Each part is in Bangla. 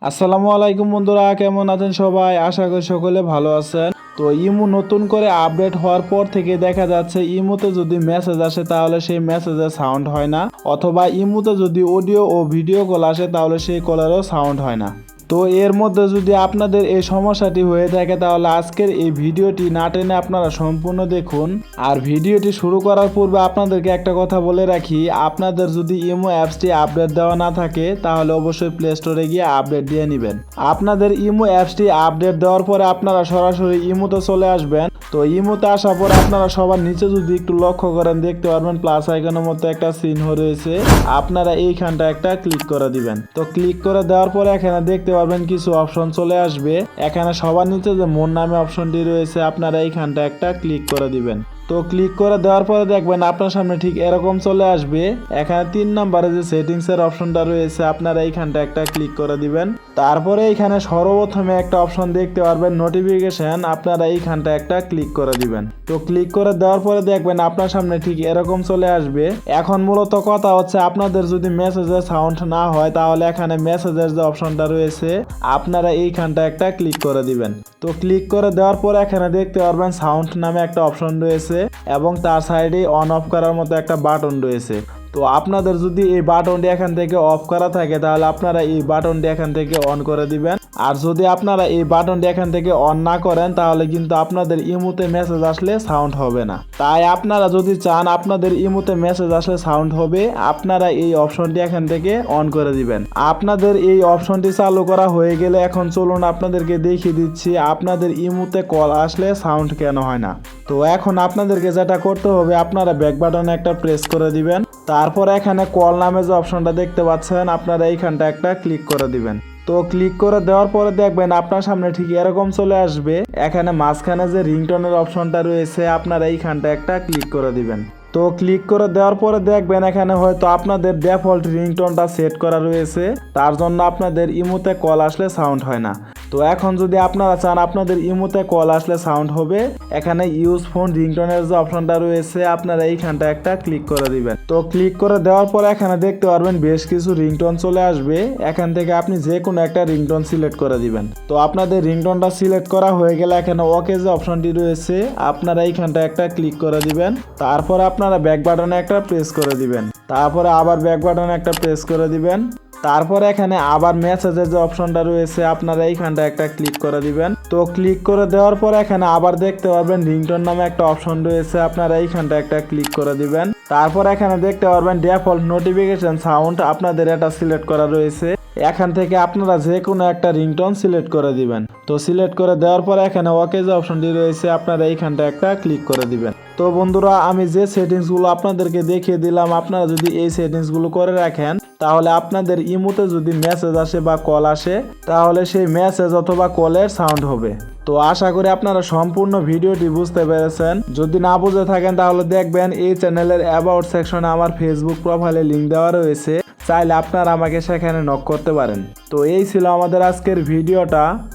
আসসালামু আলাইকুম বন্ধুরা, কেমন আছেন সবাই? আশা করি সকলে ভালো আছেন। তো ইমো নতুন করে আপডেট হওয়ার পর থেকে দেখা যাচ্ছে ইমোতে যদি মেসেজ আসে তাহলে সেই মেসেজের সাউন্ড হয় না, অথবা ইমোতে যদি অডিও ও ভিডিও কল আসে তাহলে সেই কলেরও সাউন্ড হয় না। তো এর মধ্যে যদি আপনাদের এই সমস্যাটি হয়ে থাকে তাহলে আজকের এই ভিডিওটি না টেনে আপনারা সম্পূর্ণ দেখুন। আর ভিডিওটি শুরু করার পূর্বে আপনাদেরকে একটা কথা বলে রাখি, আপনাদের যদি ইমো অ্যাপসটি আপডেট দেওয়া না থাকে তাহলে অবশ্যই প্লে স্টোরে গিয়ে আপডেট দিয়ে নেবেন। আপনাদের ইমো অ্যাপসটি আপডেট দেওয়ার পরে আপনারা সরাসরি ইমোতে চলে আসবেন। তো ইমোতে আসার পর আপনারা সবার নিচে যদি একটু লক্ষ্য করেন দেখতে পারবেন প্লাস আইকনের মতো একটা চিহ্ন রয়েছে, আপনারা এইখানটা একটা ক্লিক করে দিবেন। তো ক্লিক করে দেওয়ার পরে এখানে দেখতে পারবেন কিছু অপশন চলে আসবে। এখানে সবার নিচে যে মোর নামে অপশনটি রয়েছে আপনারা এইখানটা একটা ক্লিক করে দিবেন। তো ক্লিক করে দেওয়ার পরে দেখবেন আপনার সামনে ঠিক এরকম চলে আসবে। এখানে 3 নম্বরে যে সেটিংস এর অপশনটা রয়েছে আপনারা এইখানটা একটা ক্লিক করে দিবেন। তারপরে এখানে সর্বপ্রথমে একটা অপশন দেখতে পারবেন নোটিফিকেশন, আপনারা এইখানটা একটা ক্লিক করে দিবেন। তো ক্লিক করে দেওয়ার পরে দেখবেন আপনার সামনে ঠিক এরকম চলে আসবে। এখন মূলত কথা হচ্ছে আপনাদের যদি মেসেজের সাউন্ড না হয় তাহলে এখানে মেসেজের যে অপশনটা রয়েছে আপনারা এইখানটা একটা ক্লিক করে দিবেন। তো ক্লিক করে দেওয়ার পরে এখানে দেখতে পারবেন সাউন্ড নামে একটা অপশন রয়েছে এবং তার সাইডে অন অফ করার মতো একটা বাটন রয়েছে। তো আপনাদের যদি এই বাটনটি এখান থেকে অফ করা থাকে তাহলে আপনারা এই বাটনটি এখান থেকে অন করে দিবেন। আর যদি আপনারা এই বাটনটি এখান থেকে অন না করেন তাহলে কিন্তু আপনাদের ইমোতে মেসেজ আসলে সাউন্ড হবে না। তাই আপনারা যদি চান আপনাদের ইমোতে মেসেজ আসলে সাউন্ড হবে, আপনারা এই অপশনটি এখান থেকে অন করে দিবেন। আপনাদের এই অপশনটি চালু করা হয়ে গেলে এখন চলুন আপনাদেরকে দেখিয়ে দিচ্ছি আপনাদের ইমোতে কল আসলে সাউন্ড কেন হয় না। তো এখন আপনাদেরকে যেটা করতে হবে আপনারা ব্যাক বাটনে একটা প্রেস করে দিবেন। তারপর এখানে কল নামে যে অপশনটা দেখতে পাচ্ছেন আপনারা এইখানটা একটা ক্লিক করে দিবেন। তো ক্লিক করে দেওয়ার পরে দেখবেন আপনার সামনে ঠিক এরকম চলে আসবে। এখানে মাঝখানে যে রিংটোনের অপশনটা রয়েছে আপনারা এইখানটা একটা ক্লিক করে দিবেন। তো ক্লিক করে দেওয়ার পরে দেখবেন এখানে হয়তো আপনাদের ডিফল্ট রিংটোনটা সেট করা রয়েছে, তার জন্য আপনাদের ইমোতে কল আসলে সাউন্ড হয় না। তো এখন যদি আপনারা চান আপনাদের ইমোতে কল আসলে সাউন্ড হবে, এখানে ইউজ ফোন রিংটোনের যে অপশনটা রয়েছে আপনারা এইখানটা একটা ক্লিক করে দিবেন। তো ক্লিক করে দেওয়ার পরে এখানে দেখতে পারবেন বেশ কিছু রিংটোন চলে আসবে। এখান থেকে আপনি যে কোনো একটা রিংটোন সিলেক্ট করে দিবেন। তো আপনাদের রিংটোনটা সিলেক্ট করা হয়ে গেলে এখানে ওকে যে অপশনটি রয়েছে আপনারা এইখানটা একটা ক্লিক করে দিবেন। তারপর আপনারা ব্যাক বাটনে একটা প্রেস করে দিবেন। তারপরে আবার ব্যাক বাটনে একটা প্রেস করে দিবেন। তারপর এখানে আবার মেসেজের যে অপশনটা রয়েছে আপনারা এইখানটা একটা ক্লিক করে দিবেন। তো ক্লিক করে দেওয়ার পর এখানে আবার দেখতে পারবেন রিংটোন নামে একটা অপশন রয়েছে, আপনারা এইখানটা একটা ক্লিক করে দিবেন। তারপর এখানে দেখতে পারবেন ডিফল্ট নোটিফিকেশন সাউন্ড, আপনাদের এটা সিলেক্ট করা রয়েছে। এখান থেকে আপনারা যে কোনো একটা রিংটোন সিলেক্ট করে দিবেন। তো সিলেক্ট করে দেওয়ার পর এখানে ওকে যে অপশনটি রয়েছে আপনারা এইখানটা একটা ক্লিক করে দিবেন। তো বন্ধুরা আমি যে সেটিংসগুলো আপনাদেরকে দেখিয়ে দিলাম আপনারা যদি এই সেটিংসগুলো করে রাখেন তাহলে আপনাদের ইমোতে যদি মেসেজ আসে বা কল আসে তাহলে সেই মেসেজ অথবা কলের সাউন্ড হবে। তো আশা করি আপনারা সম্পূর্ণ ভিডিওটি বুঝতে পেরেছেন। যদি না বুঝে থাকেন তাহলে দেখবেন এই চ্যানেলের অ্যাবাউট সেকশনে আমার ফেসবুক প্রোফাইলে লিঙ্ক দেওয়া রয়েছে, চাইলে আপনারা আমাকে সেখানে নক করতে পারেন। তো এই ছিল আমাদের আজকের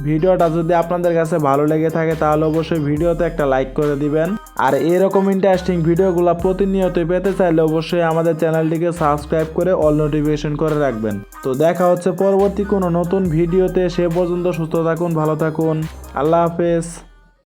ভিডিওটা যদি আপনাদের কাছে ভালো লেগে থাকে তাহলে অবশ্যই ভিডিওতে একটা লাইক করে দিবেন। আর এরকম ইন্টারেস্টিং ভিডিওগুলো প্রতিনিয়ত পেতে চাইলে অবশ্যই আমাদের চ্যানেলটিকে সাবস্ক্রাইব করে অল নোটিফিকেশন করে রাখবেন। তো দেখা হচ্ছে পরবর্তী কোনো নতুন ভিডিওতে, সে পর্যন্ত সুস্থ থাকুন, ভালো থাকুন, আল্লাহ হাফেজ।